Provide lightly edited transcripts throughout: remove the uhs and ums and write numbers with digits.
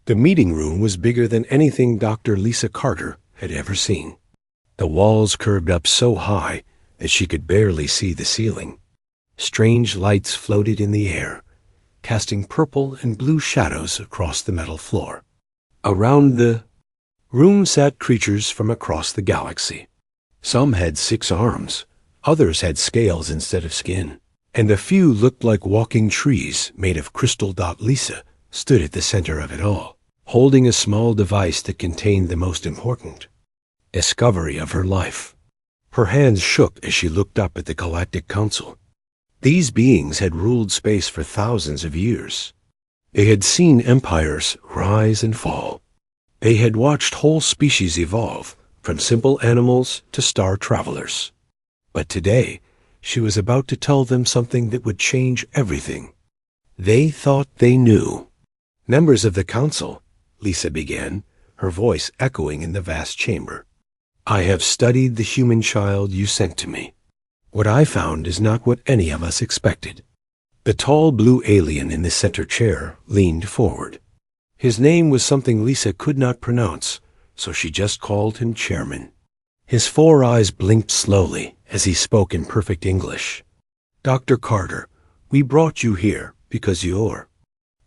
The meeting room was bigger than anything Dr. Lisa Carter had ever seen. The walls curved up so high that she could barely see the ceiling. Strange lights floated in the air, casting purple and blue shadows across the metal floor. Around the room sat creatures from across the galaxy. Some had 6 arms, others had scales instead of skin, and a few looked like walking trees made of crystal. Lisa stood at the center of it all, holding a small device that contained the most important discovery of her life. Her hands shook as she looked up at the Galactic Council. These beings had ruled space for thousands of years. They had seen empires rise and fall. They had watched whole species evolve, from simple animals to star travelers. But today, she was about to tell them something that would change everything. They thought they knew. "Members of the Council," Lisa began, her voice echoing in the vast chamber, "I have studied the human child you sent to me. What I found is not what any of us expected." The tall blue alien in the center chair leaned forward. His name was something Lisa could not pronounce, so she just called him Chairman. His 4 eyes blinked slowly as he spoke in perfect English. "Dr. Carter, we brought you here because your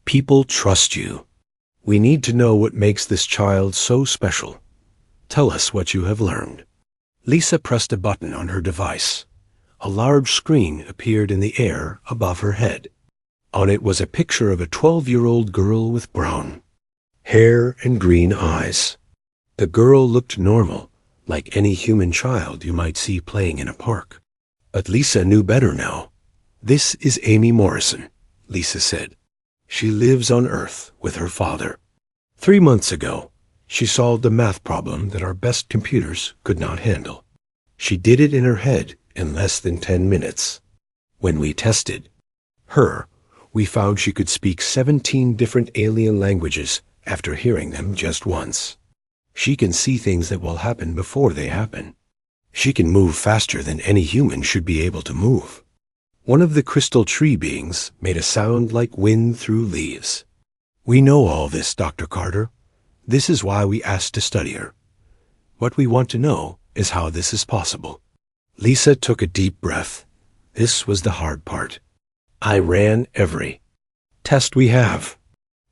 people trust you. We need to know what makes this child so special. Tell us what you have learned." Lisa pressed a button on her device. A large screen appeared in the air above her head. On it was a picture of a 12-year-old girl with brown hair and green eyes. The girl looked normal, like any human child you might see playing in a park. But Lisa knew better now. "This is Amy Morrison," Lisa said. "She lives on Earth with her father. 3 months ago, she solved a math problem that our best computers could not handle. She did it in her head in less than 10 minutes. When we tested her, we found she could speak 17 different alien languages after hearing them just once. She can see things that will happen before they happen. She can move faster than any human should be able to move." One of the crystal tree beings made a sound like wind through leaves. "We know all this, Dr. Carter. This is why we asked to study her. What we want to know is how this is possible." Lisa took a deep breath. This was the hard part. "I ran every test we have.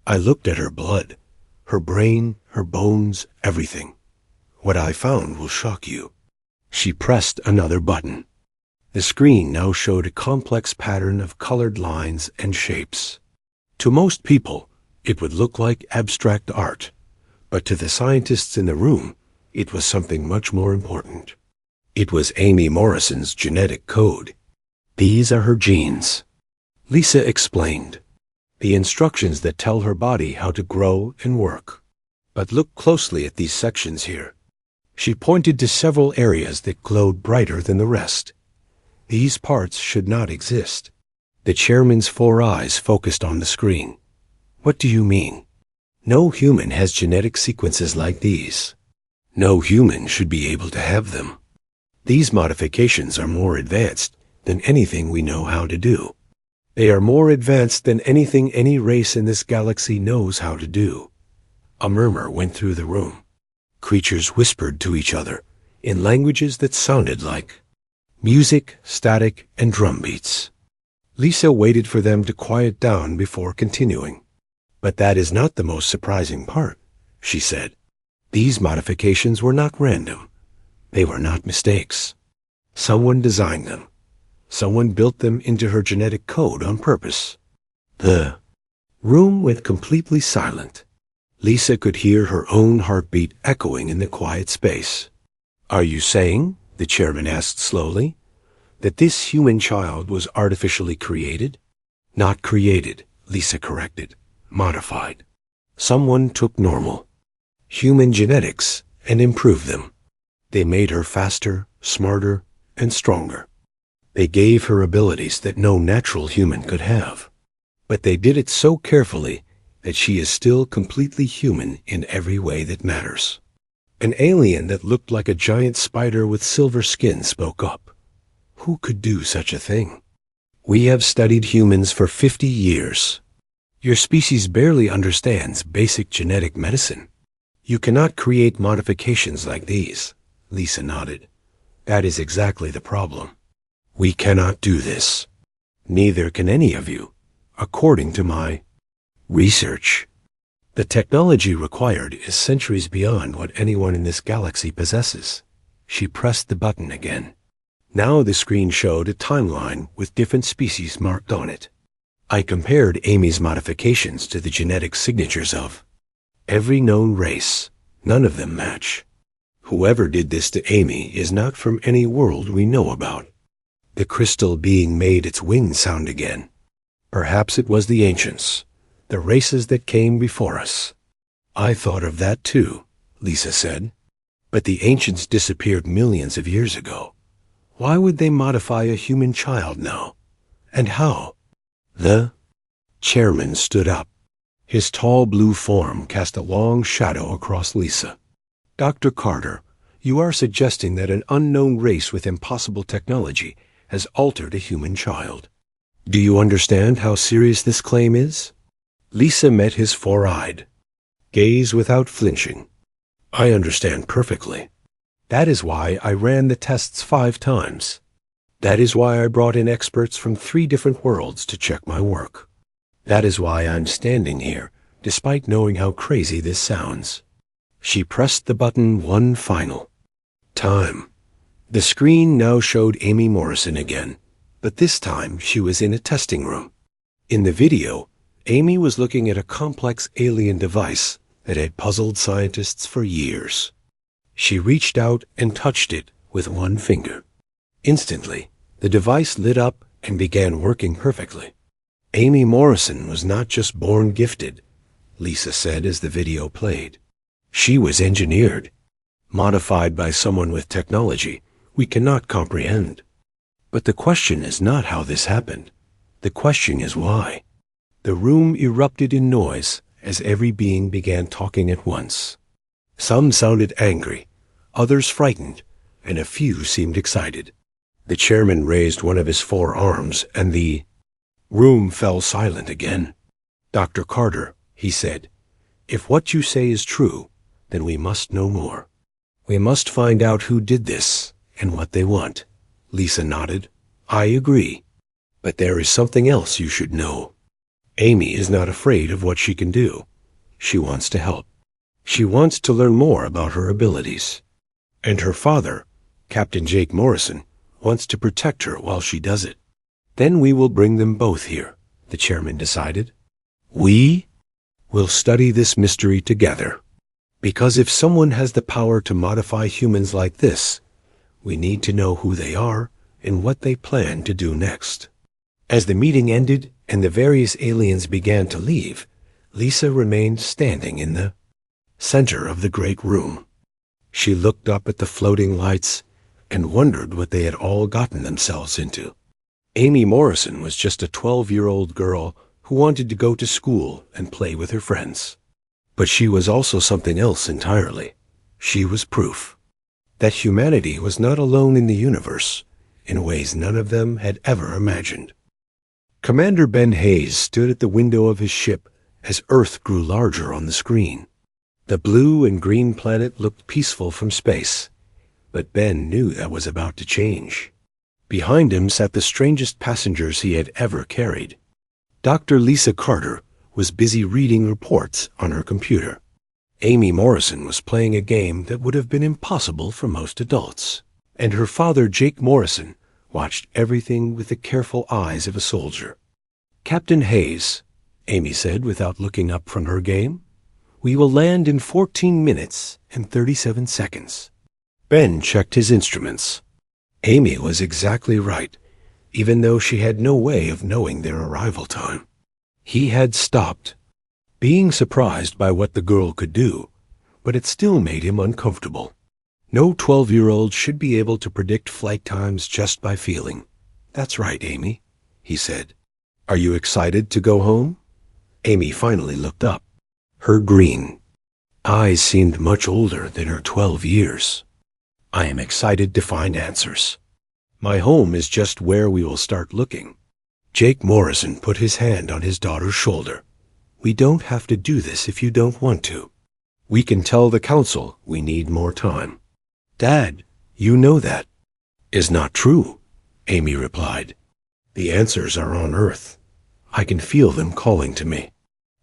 I looked at her blood, her brain, her bones, everything. What I found will shock you." She pressed another button. The screen now showed a complex pattern of colored lines and shapes. To most people, it would look like abstract art, but to the scientists in the room, it was something much more important. It was Amy Morrison's genetic code. "These are her genes," Lisa explained. "The instructions that tell her body how to grow and work. But look closely at these sections here." She pointed to several areas that glowed brighter than the rest. These parts should not exist. The chairman's 4 eyes focused on the screen. "What do you mean?" "No human has genetic sequences like these. No human should be able to have them. These modifications are more advanced than anything we know how to do. They are more advanced than anything any race in this galaxy knows how to do." A murmur went through the room. Creatures whispered to each other in languages that sounded like music, static, and drum beats. Lisa waited for them to quiet down before continuing. "But that is not the most surprising part," she said. "These modifications were not random. They were not mistakes. Someone designed them. Someone built them into her genetic code on purpose." The room went completely silent. Lisa could hear her own heartbeat echoing in the quiet space. "Are you saying," the chairman asked slowly, "that this human child was artificially created?" "Not created," Lisa corrected. "Modified. Someone took normal human genetics and improved them. They made her faster, smarter, and stronger. They gave her abilities that no natural human could have. But they did it so carefully that she is still completely human in every way that matters." An alien that looked like a giant spider with silver skin spoke up. "Who could do such a thing?" "We have studied humans for 50 years. Your species barely understands basic genetic medicine. You cannot create modifications like these. Lisa nodded. That is exactly the problem. We cannot do this. Neither can any of you, according to my research. The technology required is centuries beyond what anyone in this galaxy possesses. She pressed the button again. Now the screen showed a timeline with different species marked on it. I compared Amy's modifications to the genetic signatures of every known race. None of them match. Whoever did this to Amy is not from any world we know about. The crystal being made its wings sound again. Perhaps it was the ancients, the races that came before us. I thought of that too, Lisa said. But the ancients disappeared millions of years ago. Why would they modify a human child now? And how? The chairman stood up. His tall blue form cast a long shadow across Lisa. Dr. Carter, you are suggesting that an unknown race with impossible technology has altered a human child. Do you understand how serious this claim is? Lisa met his four-eyed gaze without flinching. I understand perfectly. That is why I ran the tests 5 times. That is why I brought in experts from 3 different worlds to check my work. That is why I'm standing here, despite knowing how crazy this sounds. She pressed the button one final time. The screen now showed Amy Morrison again, but this time she was in a testing room. In the video, Amy was looking at a complex alien device that had puzzled scientists for years. She reached out and touched it with one finger. Instantly, the device lit up and began working perfectly. Amy Morrison was not just born gifted, Lisa said as the video played. She was engineered, modified by someone with technology we cannot comprehend. But the question is not how this happened. The question is why. The room erupted in noise as every being began talking at once. Some sounded angry, others frightened, and a few seemed excited. The chairman raised one of his 4 arms, and the room fell silent again. Dr. Carter, he said, if what you say is true, then we must know more. We must find out who did this and what they want. Lisa nodded. I agree. But there is something else you should know. Amy is not afraid of what she can do. She wants to help. She wants to learn more about her abilities. And her father, Captain Jake Morrison, wants to protect her while she does it. Then we will bring them both here, the chairman decided. We will study this mystery together. Because if someone has the power to modify humans like this, we need to know who they are and what they plan to do next. As the meeting ended and the various aliens began to leave, Lisa remained standing in the center of the great room. She looked up at the floating lights and wondered what they had all gotten themselves into. Amy Morrison was just a 12-year-old girl who wanted to go to school and play with her friends. But she was also something else entirely. She was proof that humanity was not alone in the universe, in ways none of them had ever imagined. Commander Ben Hayes stood at the window of his ship as Earth grew larger on the screen. The blue and green planet looked peaceful from space, but Ben knew that was about to change. Behind him sat the strangest passengers he had ever carried. Dr. Lisa Carter was busy reading reports on her computer. Amy Morrison was playing a game that would have been impossible for most adults, and her father, Jake Morrison, watched everything with the careful eyes of a soldier. Captain Hayes, Amy said without looking up from her game, we will land in 14 minutes and 37 seconds. Ben checked his instruments. Amy was exactly right, even though she had no way of knowing their arrival time. He had stopped, being surprised by what the girl could do, but it still made him uncomfortable. No 12-year-old should be able to predict flight times just by feeling. That's right, Amy, he said. Are you excited to go home? Amy finally looked up. Her green eyes seemed much older than her 12 years. I am excited to find answers. My home is just where we will start looking. Jake Morrison put his hand on his daughter's shoulder. We don't have to do this if you don't want to. We can tell the council we need more time. Dad, you know that is not true, Amy replied. The answers are on Earth. I can feel them calling to me.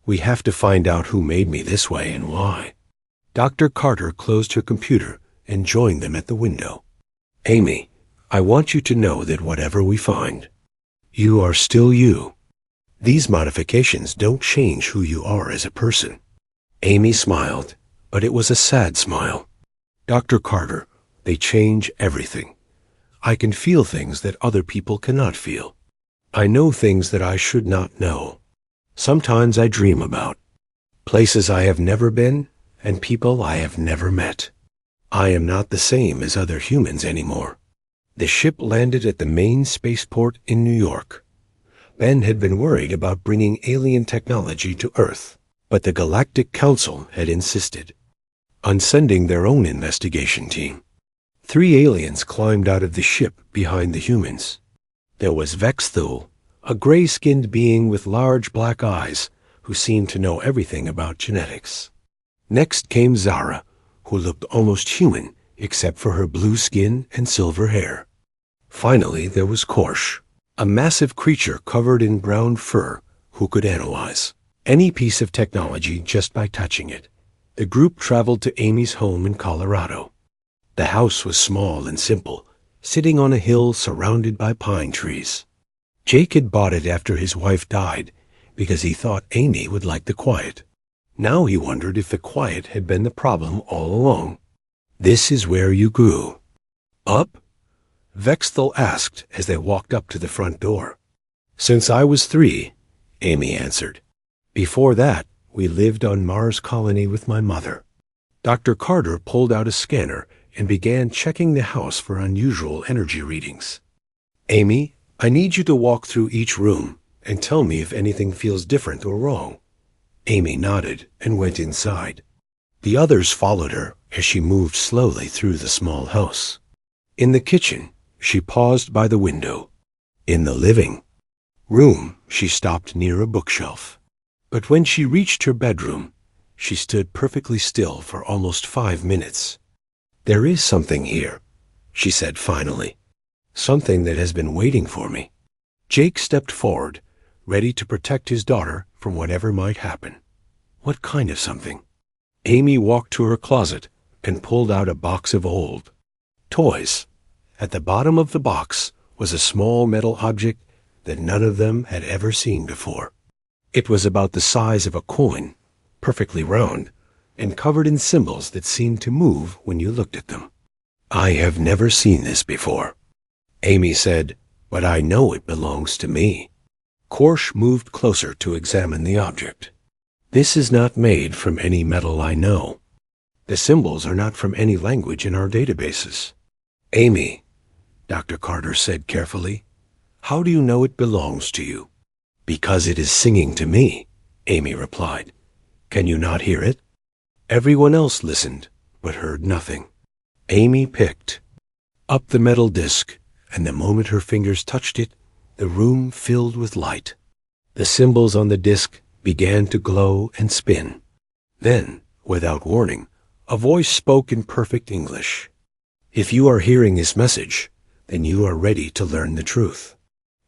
We have to find out who made me this way and why. Dr. Carter closed her computer and joined them at the window. Amy, I want you to know that whatever we find, you are still you. These modifications don't change who you are as a person. Amy smiled, but it was a sad smile. Dr. Carter, they change everything. I can feel things that other people cannot feel. I know things that I should not know. Sometimes I dream about places I have never been and people I have never met. I am not the same as other humans anymore. The ship landed at the main spaceport in New York. Ben had been worried about bringing alien technology to Earth, but the Galactic Council had insisted on sending their own investigation team. 3 aliens climbed out of the ship behind the humans. There was Vexthul, a gray-skinned being with large black eyes who seemed to know everything about genetics. Next came Zara, who looked almost human except for her blue skin and silver hair. Finally, there was Korsh, a massive creature covered in brown fur who could analyze any piece of technology just by touching it. The group traveled to Amy's home in Colorado. The house was small and simple, sitting on a hill surrounded by pine trees. Jake had bought it after his wife died because he thought Amy would like the quiet. Now he wondered if the quiet had been the problem all along. This is where you grew up? Vexthul asked as they walked up to the front door. Since I was 3, Amy answered. Before that, we lived on Mars Colony with my mother. Dr. Carter pulled out a scanner and began checking the house for unusual energy readings. Amy, I need you to walk through each room and tell me if anything feels different or wrong. Amy nodded and went inside. The others followed her as she moved slowly through the small house. In the kitchen, she paused by the window. In the living room, she stopped near a bookshelf. But when she reached her bedroom, she stood perfectly still for almost 5 minutes. There is something here, she said finally. Something that has been waiting for me. Jake stepped forward, ready to protect his daughter from whatever might happen. What kind of something? Amy walked to her closet and pulled out a box of old toys. At the bottom of the box was a small metal object that none of them had ever seen before. It was about the size of a coin, perfectly round, and covered in symbols that seemed to move when you looked at them. I have never seen this before, Amy said, but I know it belongs to me. Korsh moved closer to examine the object. This is not made from any metal I know. The symbols are not from any language in our databases. Amy, Dr. Carter said carefully, how do you know it belongs to you? Because it is singing to me, Amy replied. Can you not hear it? Everyone else listened, but heard nothing. Amy picked up the metal disc, and the moment her fingers touched it, the room filled with light. The symbols on the disc began to glow and spin. Then, without warning, a voice spoke in perfect English. If you are hearing this message, then you are ready to learn the truth.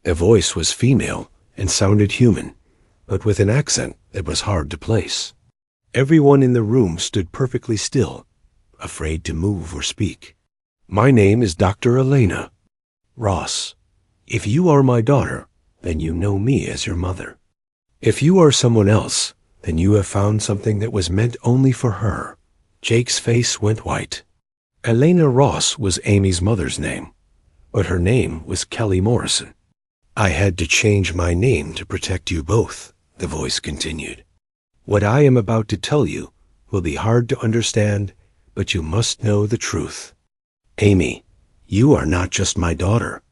The voice was female and sounded human, but with an accent that was hard to place. Everyone in the room stood perfectly still, afraid to move or speak. My name is Dr. Elena Ross. If you are my daughter, then you know me as your mother. If you are someone else, then you have found something that was meant only for her. Jake's face went white. Elena Ross was Amy's mother's name, but her name was Kelly Morrison. I had to change my name to protect you both, the voice continued. What I am about to tell you will be hard to understand, but you must know the truth. Amy, you are not just my daughter.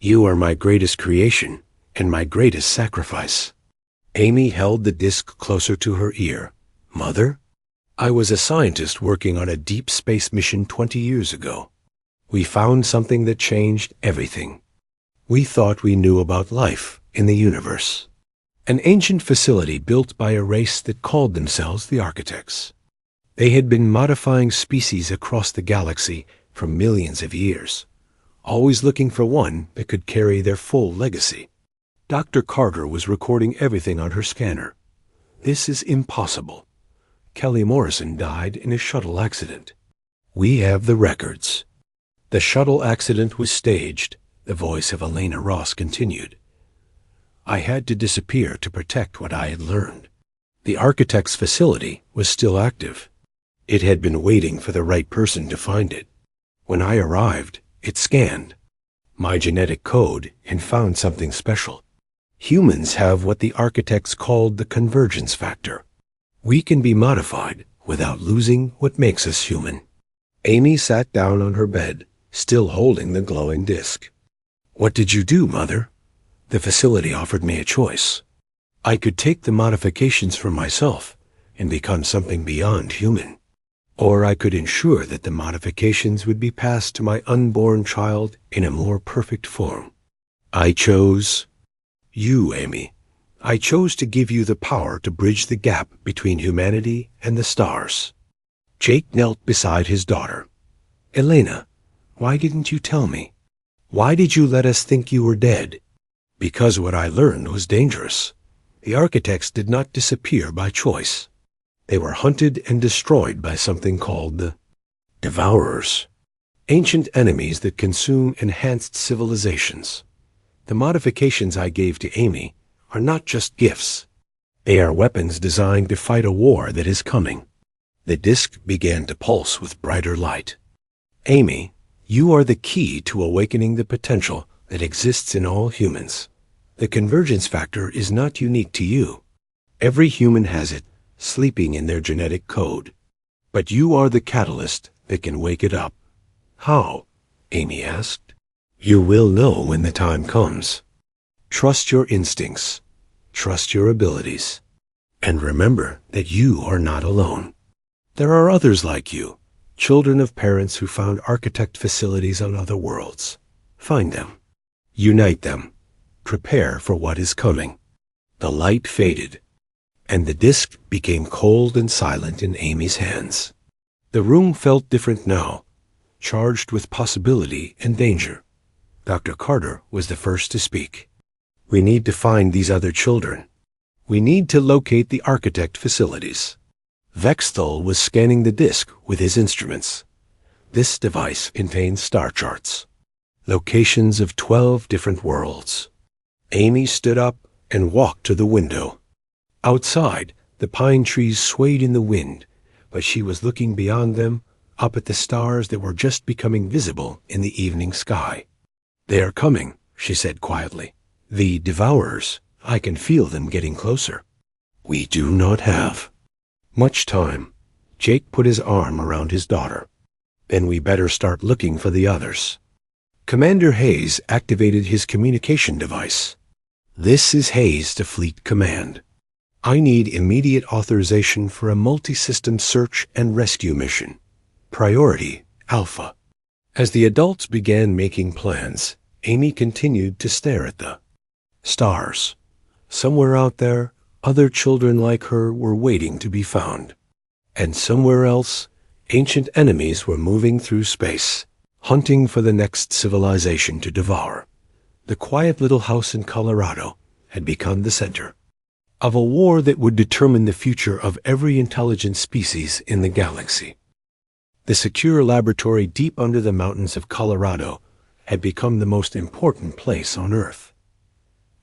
You are my greatest creation and my greatest sacrifice. Amy held the disc closer to her ear. Mother? I was a scientist working on a deep space mission 20 years ago. We found something that changed everything. We thought we knew about life in the universe. an ancient facility built by a race that called themselves the Architects. They had been modifying species across the galaxy for millions of years, always looking for one that could carry their full legacy. Dr. Carter was recording everything on her scanner. This is impossible. Kelly Morrison died in a shuttle accident. We have the records. The shuttle accident was staged, the voice of Elena Ross continued. I had to disappear to protect what I had learned. The Architect's facility was still active. It had been waiting for the right person to find it. When I arrived, it scanned my genetic code and found something special. Humans have what the Architects called the convergence factor. We can be modified without losing what makes us human. Amy sat down on her bed, still holding the glowing disk. What did you do, Mother? The facility offered me a choice. I could take the modifications for myself and become something beyond human. Or I could ensure that the modifications would be passed to my unborn child in a more perfect form. I chose you, Amy. I chose to give you the power to bridge the gap between humanity and the stars. Jake knelt beside his daughter. Elena, why didn't you tell me? Why did you let us think you were dead? Because what I learned was dangerous. The Architects did not disappear by choice. They were hunted and destroyed by something called the Devourers, ancient enemies that consume enhanced civilizations. The modifications I gave to Amy are not just gifts. They are weapons designed to fight a war that is coming. The disk began to pulse with brighter light. Amy, you are the key to awakening the potential that exists in all humans. The convergence factor is not unique to you. Every human has it, sleeping in their genetic code. But you are the catalyst that can wake it up. How? Amy asked. You will know when the time comes. Trust your instincts. Trust your abilities. And remember that you are not alone. There are others like you, children of parents who found Architect facilities on other worlds. Find them. Unite them. Prepare for what is coming. The light faded, and the disk became cold and silent in Amy's hands. The room felt different now, charged with possibility and danger. Dr. Carter was the first to speak. We need to find these other children. We need to locate the Architect facilities. Vexthul was scanning the disk with his instruments. This device contained star charts, locations of 12 different worlds. Amy stood up and walked to the window. Outside, the pine trees swayed in the wind, but she was looking beyond them, up at the stars that were just becoming visible in the evening sky. They are coming, she said quietly. The Devourers, I can feel them getting closer. We do not have much time. Jake put his arm around his daughter. Then we better start looking for the others. Commander Hayes activated his communication device. This is Hayes to Fleet Command. I need immediate authorization for a multi-system search and rescue mission. Priority Alpha. As the adults began making plans, Amy continued to stare at the stars. Somewhere out there, other children like her were waiting to be found. And somewhere else, ancient enemies were moving through space, hunting for the next civilization to devour. The quiet little house in Colorado had become the center of a war that would determine the future of every intelligent species in the galaxy. The secure laboratory deep under the mountains of Colorado had become the most important place on Earth.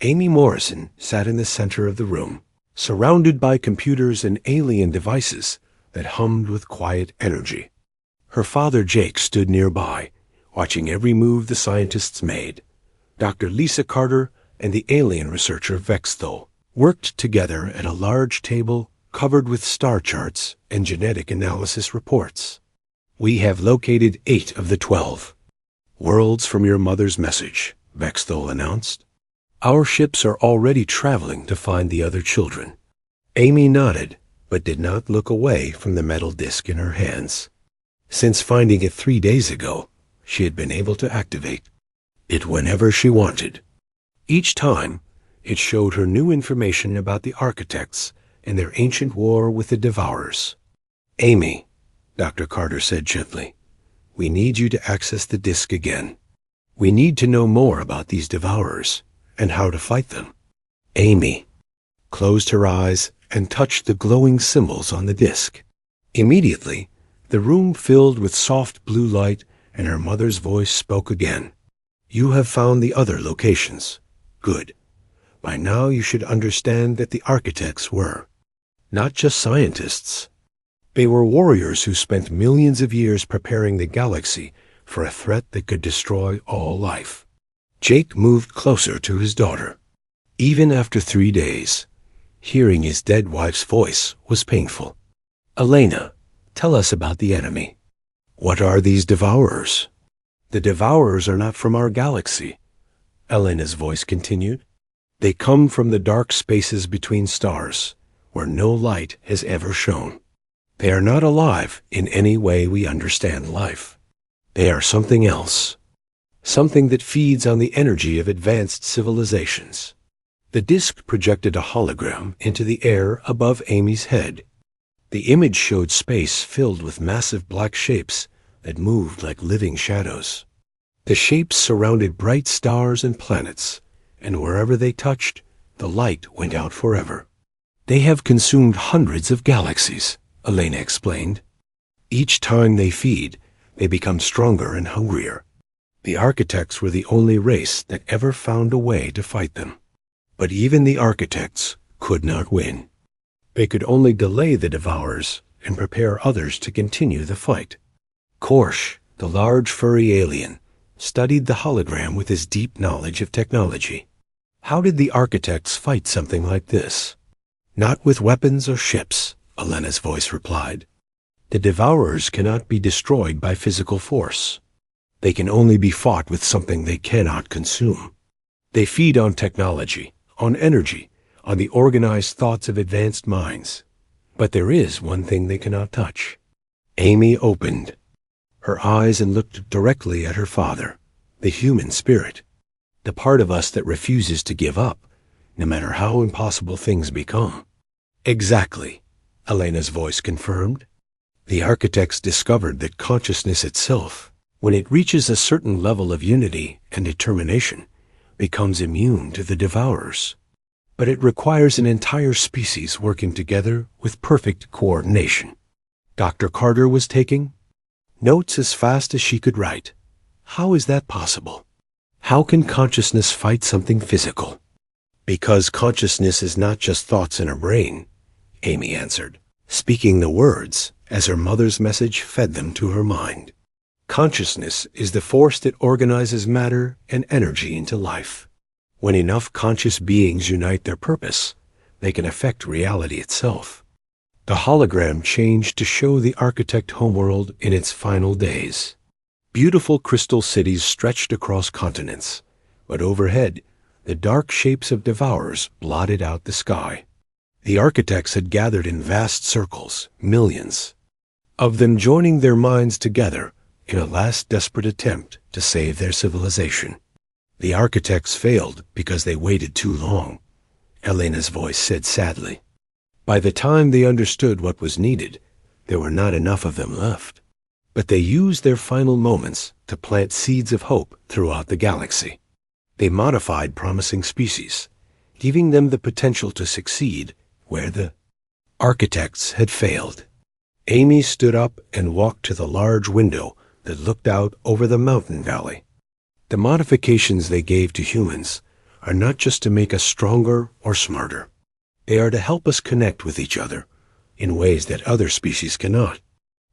Amy Morrison sat in the center of the room, surrounded by computers and alien devices that hummed with quiet energy. Her father Jake stood nearby, watching every move the scientists made. Dr. Lisa Carter and the alien researcher Vexthul worked together at a large table covered with star charts and genetic analysis reports. We have located 8 of the 12 worlds from your mother's message, Vexthul announced. Our ships are already traveling to find the other children. Amy nodded, but did not look away from the metal disc in her hands. Since finding it 3 days ago, she had been able to activate it whenever she wanted. Each time, It showed her new information about the architects and their ancient war with the Devourers. "Amy," Dr. Carter said gently, "we need you to access the disk again. We need to know more about these Devourers and how to fight them." Amy closed her eyes and touched the glowing symbols on the disk. Immediately, the room filled with soft blue light, and her mother's voice spoke again. "You have found the other locations. Good. By now you should understand that the architects were not just scientists. They were warriors who spent millions of years preparing the galaxy for a threat that could destroy all life." Jake moved closer to his daughter. Even after 3 days, hearing his dead wife's voice was painful. "Elena, tell us about the enemy. What are these Devourers?" "The Devourers are not from our galaxy," Elena's voice continued. "They come from the dark spaces between stars, where no light has ever shone. They are not alive in any way we understand life. They are something else, something that feeds on the energy of advanced civilizations." The disk projected a hologram into the air above Amy's head. The image showed space filled with massive black shapes that moved like living shadows. The shapes surrounded bright stars and planets, and wherever they touched, the light went out forever. "They have consumed hundreds of galaxies," Elena explained. "Each time they feed, they become stronger and hungrier. The architects were the only race that ever found a way to fight them. But even the architects could not win. They could only delay the Devourers and prepare others to continue the fight." Korsh, the large furry alien, studied the hologram with his deep knowledge of technology. "How did the architects fight something like this?" "Not with weapons or ships," Elena's voice replied. "The Devourers cannot be destroyed by physical force. They can only be fought with something they cannot consume. They feed on technology, on energy, on the organized thoughts of advanced minds. But there is one thing they cannot touch." Amy opened her eyes and looked directly at her father, the human spirit, the part of us that refuses to give up, no matter how impossible things become. "Exactly," Elena's voice confirmed. "The architects discovered that consciousness itself, when it reaches a certain level of unity and determination, becomes immune to the Devourers. But it requires an entire species working together with perfect coordination." Dr. Carter was taking notes as fast as she could write. "How is that possible? How can consciousness fight something physical?" "Because consciousness is not just thoughts in her brain," Amy answered, speaking the words as her mother's message fed them to her mind. "Consciousness is the force that organizes matter and energy into life. When enough conscious beings unite their purpose, they can affect reality itself." The hologram changed to show the architect homeworld in its final days. Beautiful crystal cities stretched across continents, but overhead, the dark shapes of Devourers blotted out the sky. The architects had gathered in vast circles, millions of them joining their minds together in a last desperate attempt to save their civilization. "The architects failed because they waited too long," Elena's voice said sadly. "By the time they understood what was needed, there were not enough of them left. But they used their final moments to plant seeds of hope throughout the galaxy. They modified promising species, giving them the potential to succeed where the architects had failed." Amy stood up and walked to the large window that looked out over the mountain valley. "The modifications they gave to humans are not just to make us stronger or smarter. They are to help us connect with each other in ways that other species cannot."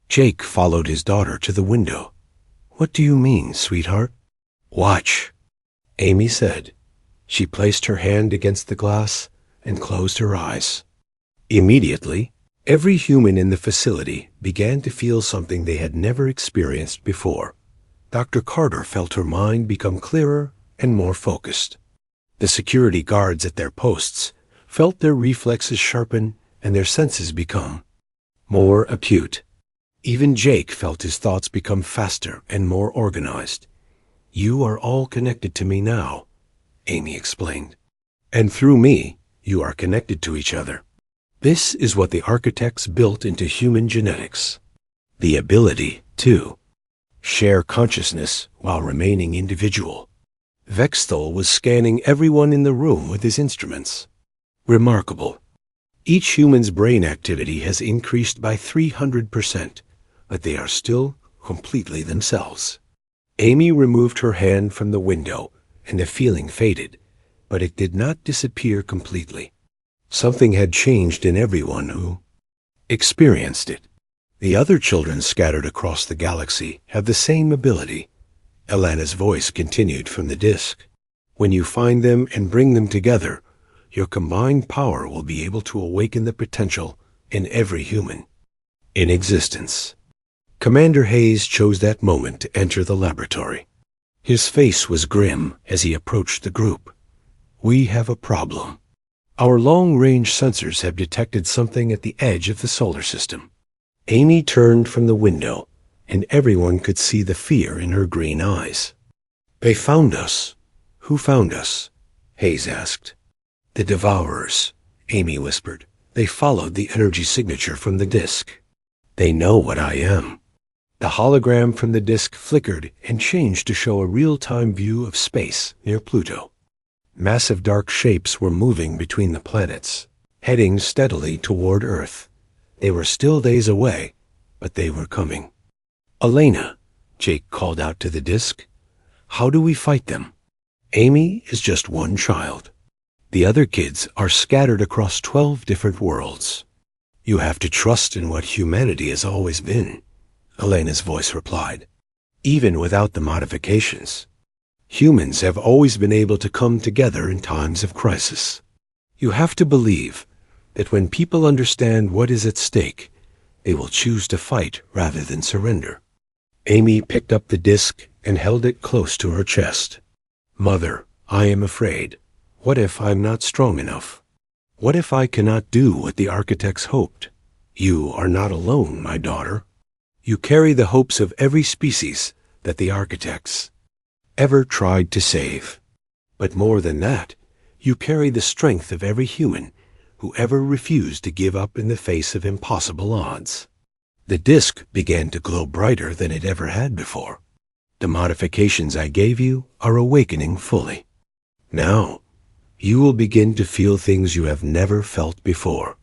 Jake followed his daughter to the window. "What do you mean, sweetheart?" "Watch," Amy said. She placed her hand against the glass and closed her eyes. Immediately, every human in the facility began to feel something they had never experienced before. Dr. Carter felt her mind become clearer and more focused. The security guards at their posts felt their reflexes sharpen and their senses become more acute. Even Jake felt his thoughts become faster and more organized. "You are all connected to me now," Amy explained. And through me, you are connected to each other. This is what the architects built into human genetics. The ability to share consciousness while remaining individual. Vexthal was scanning everyone in the room with his instruments. Remarkable. Each human's brain activity has increased by 300%, but they are still completely themselves. Amy removed her hand from the window, and the feeling faded, but it did not disappear completely. Something had changed in everyone who experienced it. The other children scattered across the galaxy have the same ability. Alana's voice continued from the disk. When you find them and bring them together, your combined power will be able to awaken the potential in every human in existence. Commander Hayes chose that moment to enter the laboratory. His face was grim as he approached the group. We have a problem. Our long-range sensors have detected something at the edge of the solar system. Amy turned from the window, and everyone could see the fear in her green eyes. They found us. Who found us? Hayes asked. The Devourers, Amy whispered. They followed the energy signature from the disk. They know what I am. The hologram from the disk flickered and changed to show a real-time view of space near Pluto. Massive dark shapes were moving between the planets, heading steadily toward Earth. They were still days away, but they were coming. Elena, Jake called out to the disk. How do we fight them? Amy is just one child. The other kids are scattered across 12 different worlds. You have to trust in what humanity has always been, Elena's voice replied. Even without the modifications, humans have always been able to come together in times of crisis. You have to believe that when people understand what is at stake, they will choose to fight rather than surrender. Amy picked up the disk and held it close to her chest. Mother, I am afraid. What if I'm not strong enough? What if I cannot do what the architects hoped? You are not alone, my daughter. You carry the hopes of every species that the architects ever tried to save. But more than that, you carry the strength of every human who ever refused to give up in the face of impossible odds. The disk began to glow brighter than it ever had before. The modifications I gave you are awakening fully. Now, you will begin to feel things you have never felt before.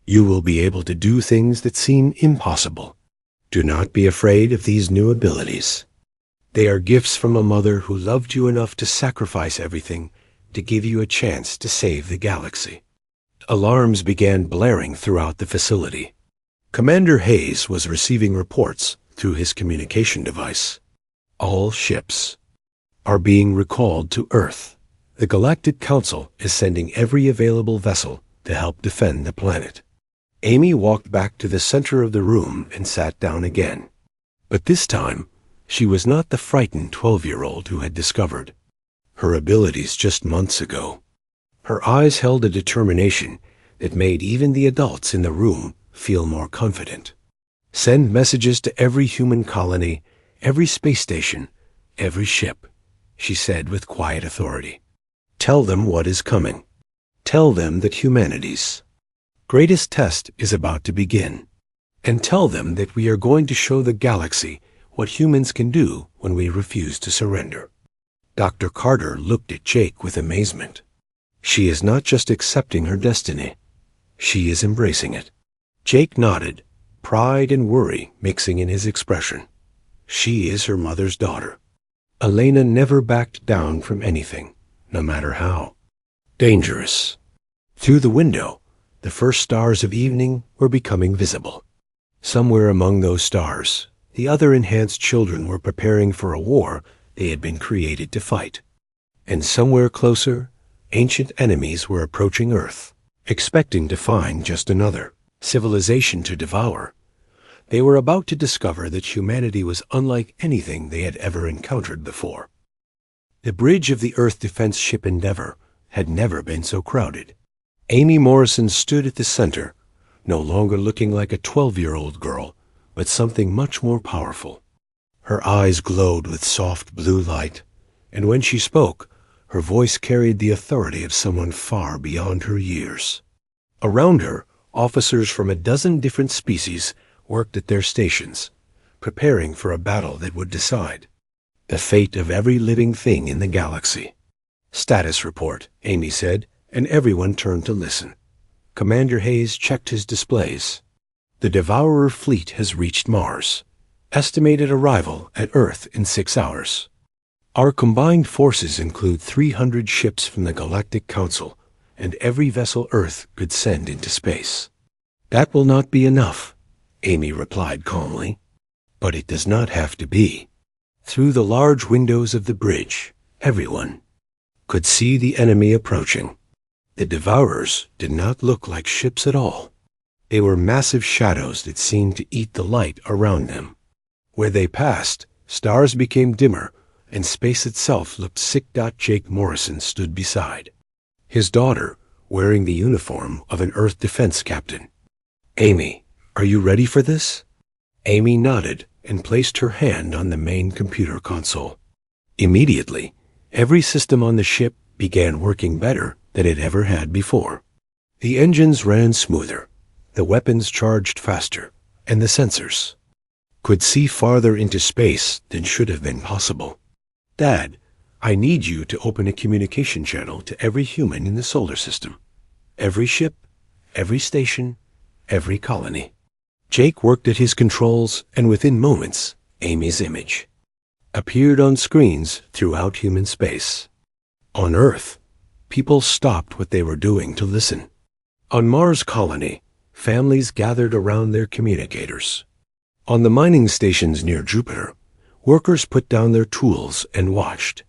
You will be able to do things that seem impossible. Do not be afraid of these new abilities. They are gifts from a mother who loved you enough to sacrifice everything to give you a chance to save the galaxy. Alarms began blaring throughout the facility. Commander Hayes was receiving reports through his communication device. All ships are being recalled to Earth. The Galactic Council is sending every available vessel to help defend the planet. Amy walked back to the center of the room and sat down again. But this time, she was not the frightened 12-year-old who had discovered her abilities just months ago. Her eyes held a determination that made even the adults in the room feel more confident. Send messages to every human colony, every space station, every ship, she said with quiet authority. Tell them what is coming. Tell them that humanity's greatest test is about to begin. And tell them that we are going to show the galaxy what humans can do when we refuse to surrender. Dr. Carter looked at Jake with amazement. She is not just accepting her destiny. She is embracing it. Jake nodded, pride and worry mixing in his expression. She is her mother's daughter. Elena never backed down from anything, no matter how dangerous. Through the window, the first stars of evening were becoming visible. Somewhere among those stars, the other enhanced children were preparing for a war they had been created to fight. And somewhere closer, ancient enemies were approaching Earth, expecting to find just another civilization to devour. They were about to discover that humanity was unlike anything they had ever encountered before. The bridge of the Earth defense ship Endeavour had never been so crowded. Amy Morrison stood at the center, no longer looking like a 12-year-old girl, but something much more powerful. Her eyes glowed with soft blue light, and when she spoke, Her voice carried the authority of someone far beyond her years. Around her, officers from a dozen different species worked at their stations, preparing for a battle that would decide the fate of every living thing in the galaxy. "Status report," Amy said, and everyone turned to listen. Commander Hayes checked his displays. "The Devourer fleet has reached Mars. Estimated arrival at Earth in 6 hours. Our combined forces include 300 ships from the Galactic Council and every vessel Earth could send into space." "That will not be enough," Amy replied calmly. "But it does not have to be." Through the large windows of the bridge, everyone could see the enemy approaching. The Devourers did not look like ships at all. They were massive shadows that seemed to eat the light around them. Where they passed, stars became dimmer, and space itself looked sick. Jake Morrison stood beside his daughter, wearing the uniform of an Earth defense captain. "Amy, are you ready for this?" Amy nodded and placed her hand on the main computer console. Immediately, every system on the ship began working better than it ever had before. The engines ran smoother, the weapons charged faster, and the sensors could see farther into space than should have been possible. "Dad, I need you to open a communication channel to every human in the solar system. Every ship, every station, every colony." Jake worked at his controls, and within moments, Amy's image appeared on screens throughout human space. On Earth, people stopped what they were doing to listen. On Mars colony, families gathered around their communicators. On the mining stations near Jupiter, workers put down their tools and watched.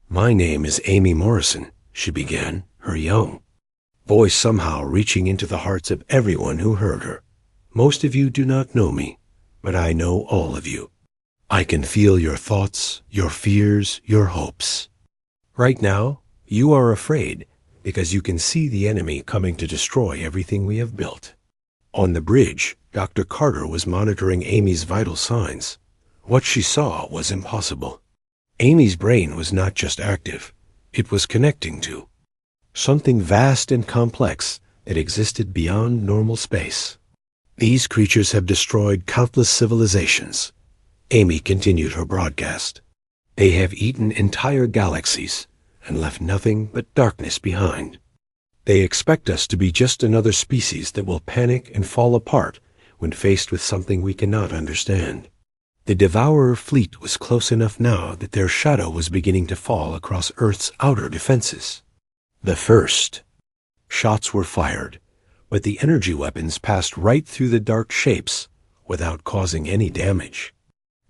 "My name is Amy Morrison," she began, her young voice somehow reaching into the hearts of everyone who heard her. "Most of you do not know me, but I know all of you. I can feel your thoughts, your fears, your hopes. Right now, you are afraid because you can see the enemy coming to destroy everything we have built." On the bridge, Dr. Carter was monitoring Amy's vital signs. What she saw was impossible. Amy's brain was not just active, it was connecting to something vast and complex that existed beyond normal space. "These creatures have destroyed countless civilizations," Amy continued her broadcast. "They have eaten entire galaxies and left nothing but darkness behind. They expect us to be just another species that will panic and fall apart when faced with something we cannot understand." The Devourer fleet was close enough now that their shadow was beginning to fall across Earth's outer defenses. The first shots were fired, but the energy weapons passed right through the dark shapes without causing any damage.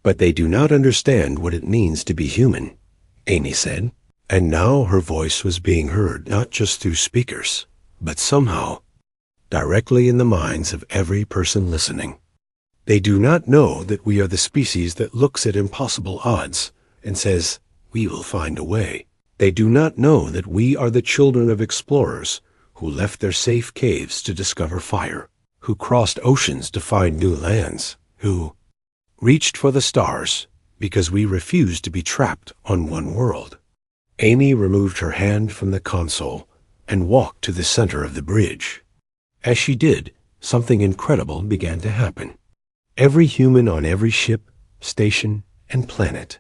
"But they do not understand what it means to be human," Amy said, and now her voice was being heard not just through speakers, but somehow directly in the minds of every person listening. "They do not know that we are the species that looks at impossible odds and says, 'We will find a way.' They do not know that we are the children of explorers who left their safe caves to discover fire, who crossed oceans to find new lands, who reached for the stars because we refused to be trapped on one world." Amy removed her hand from the console and walked to the center of the bridge. As she did, something incredible began to happen. Every human on every ship, station, and planet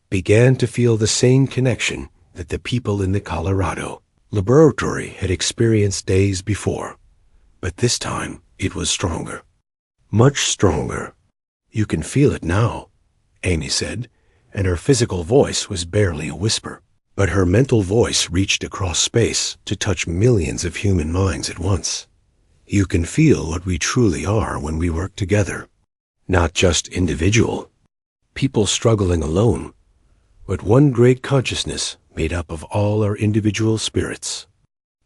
began to feel the same connection that the people in the Colorado laboratory had experienced days before, but this time it was stronger. Much stronger. "You can feel it now," Amy said, and her physical voice was barely a whisper, but her mental voice reached across space to touch millions of human minds at once. "You can feel what we truly are when we work together. Not just individual people struggling alone, but one great consciousness made up of all our individual spirits."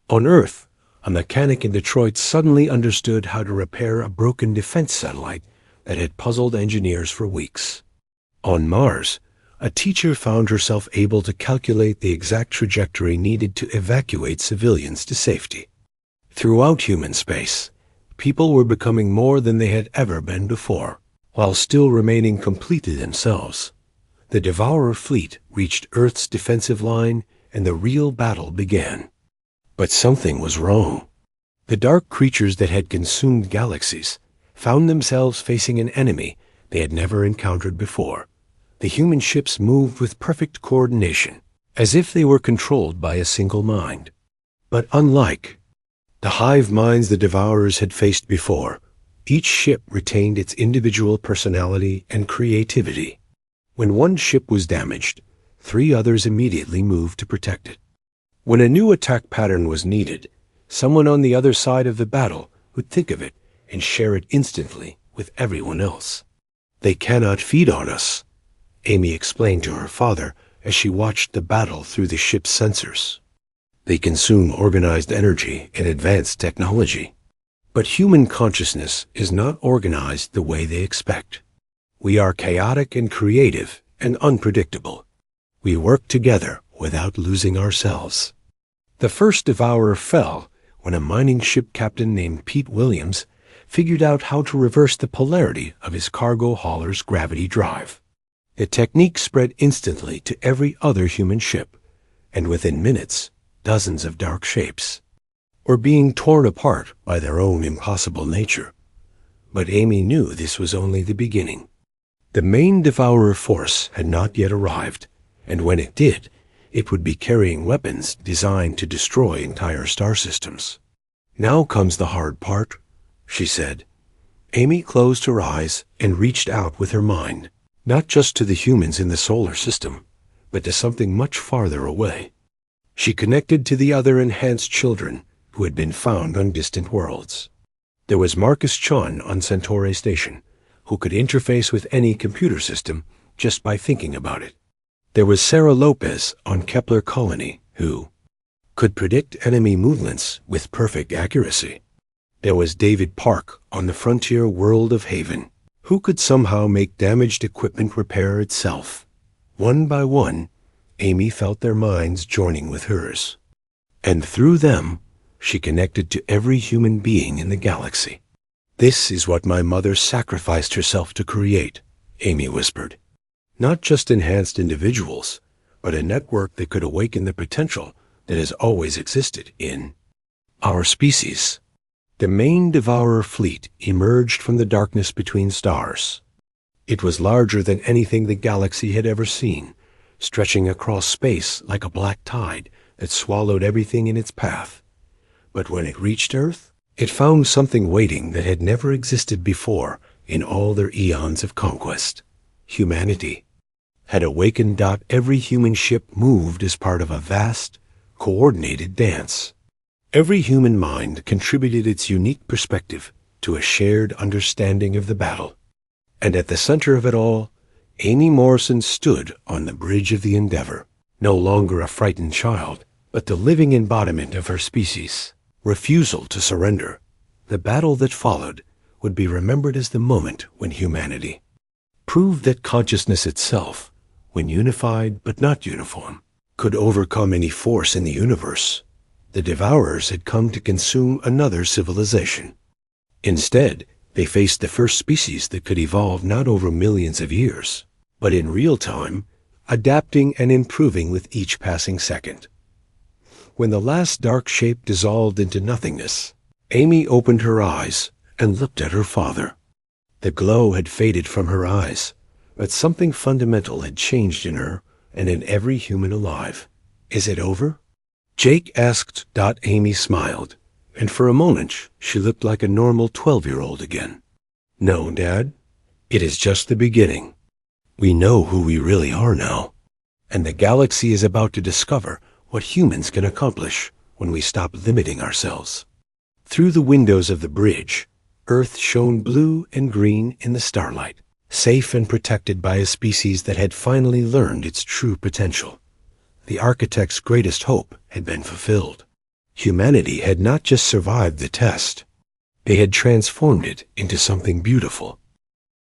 On Earth, a mechanic in Detroit suddenly understood how to repair a broken defense satellite that had puzzled engineers for weeks. On Mars, a teacher found herself able to calculate the exact trajectory needed to evacuate civilians to safety. Throughout human space, people were becoming more than they had ever been before, while still remaining complete to themselves. The Devourer fleet reached Earth's defensive line and the real battle began. But something was wrong. The dark creatures that had consumed galaxies found themselves facing an enemy they had never encountered before. The human ships moved with perfect coordination, as if they were controlled by a single mind. But unlike the hive minds the Devourers had faced before, each ship retained its individual personality and creativity. When one ship was damaged, 3 others immediately moved to protect it. When a new attack pattern was needed, someone on the other side of the battle would think of it and share it instantly with everyone else. "They cannot feed on us," Amy explained to her father as she watched the battle through the ship's sensors. "They consume organized energy and advanced technology. But human consciousness is not organized the way they expect. We are chaotic and creative and unpredictable. We work together without losing ourselves." The first Devourer fell when a mining ship captain named Pete Williams figured out how to reverse the polarity of his cargo hauler's gravity drive. The technique spread instantly to every other human ship, and within minutes, dozens of dark shapes were being torn apart by their own impossible nature. But Amy knew this was only the beginning. The main Devourer force had not yet arrived, and when it did, it would be carrying weapons designed to destroy entire star systems. "Now comes the hard part," she said. Amy closed her eyes and reached out with her mind, not just to the humans in the solar system, but to something much farther away. She connected to the other enhanced children who had been found on distant worlds. There was Marcus Chun on Centauri Station, who could interface with any computer system just by thinking about it. There was Sarah Lopez on Kepler Colony, who could predict enemy movements with perfect accuracy. There was David Park on the frontier world of Haven, who could somehow make damaged equipment repair itself. One by one, Amy felt their minds joining with hers. And through them, she connected to every human being in the galaxy. "This is what my mother sacrificed herself to create," Amy whispered. "Not just enhanced individuals, but a network that could awaken the potential that has always existed in our species." The main Devourer fleet emerged from the darkness between stars. It was larger than anything the galaxy had ever seen, stretching across space like a black tide that swallowed everything in its path. But when it reached Earth, it found something waiting that had never existed before in all their eons of conquest. Humanity had awakened. Every human ship moved as part of a vast, coordinated dance. Every human mind contributed its unique perspective to a shared understanding of the battle. And at the center of it all, Amy Morrison stood on the bridge of the Endeavor, no longer a frightened child, but the living embodiment of her species' refusal to surrender. The battle that followed would be remembered as the moment when humanity proved that consciousness itself, when unified but not uniform, could overcome any force in the universe. The Devourers had come to consume another civilization. Instead, they faced the first species that could evolve not over millions of years, but in real time, adapting and improving with each passing second. When the last dark shape dissolved into nothingness, Amy opened her eyes and looked at her father. The glow had faded from her eyes, but something fundamental had changed in her and in every human alive. "Is it over?" Jake asked. Amy smiled, and for a moment she looked like a normal 12-year-old again. "No, Dad. It is just the beginning. We know who we really are now, and the galaxy is about to discover what humans can accomplish when we stop limiting ourselves." Through the windows of the bridge, Earth shone blue and green in the starlight, safe and protected by a species that had finally learned its true potential. The architect's greatest hope had been fulfilled. Humanity had not just survived the test, they had transformed it into something beautiful.